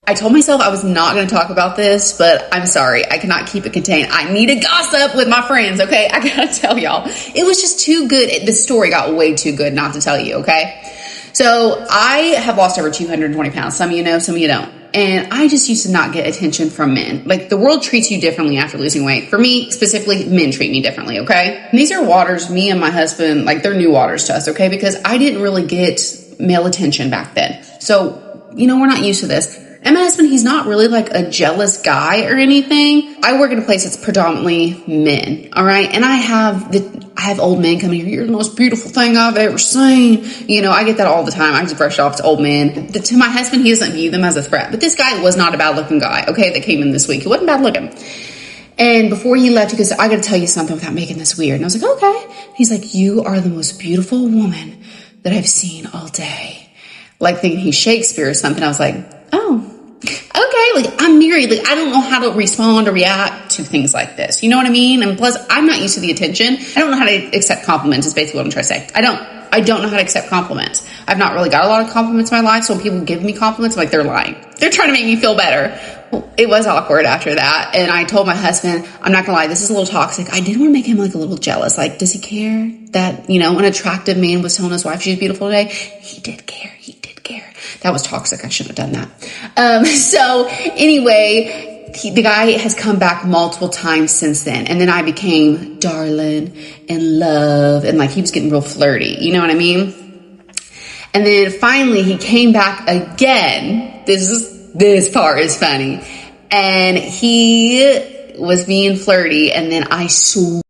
I told myself I was not going to talk about this, but I'm sorry. I cannot keep it contained. I need to gossip with my friends, okay? I got to tell y'all. It was just too good. The story got way too good not to tell you, okay? So I have lost over 220 pounds. Some of you know, some of you don't. And I just used to not get attention from men. Like, the world treats you differently after losing weight. For me, specifically, men treat me differently, okay? And these are waters, me and my husband, like, they're new waters to us, okay? Because I didn't really get male attention back then. So, you know, we're not used to this. And my husband, he's not really like a jealous guy or anything. I work in a place that's predominantly men, all right? And I have old men coming here, you're the most beautiful thing I've ever seen. You know, I get that all the time. I just brush it off to old men. To my husband, he doesn't view them as a threat. But this guy was not a bad looking guy, okay, that came in this week. He wasn't bad looking. And before he left, he goes, I got to tell you something without making this weird. And I was like, okay. He's like, you are the most beautiful woman that I've seen all day. Like thinking he's Shakespeare or something. I was like, oh. Okay, like I'm married, like I don't know how to respond or react to things like this. You know what I mean? And plus, I'm not used to the attention. I don't know how to accept compliments is basically what I'm trying to say. I don't know how to accept compliments. I've not really got a lot of compliments in my life, so when people give me compliments, I'm like, they're lying. They're trying to make me feel better. Well, it was awkward after that, and I told my husband, I'm not gonna lie, this is a little toxic. I did want to make him like a little jealous. Like, does he care that, you know, an attractive man was telling his wife she's beautiful today? He did care. That was toxic. I shouldn't have done that. So anyway, the guy has come back multiple times since then. And then I became darling and love. And like he was getting real flirty. You know what I mean? And then finally he came back again. This part is funny. And he was being flirty. And then I swore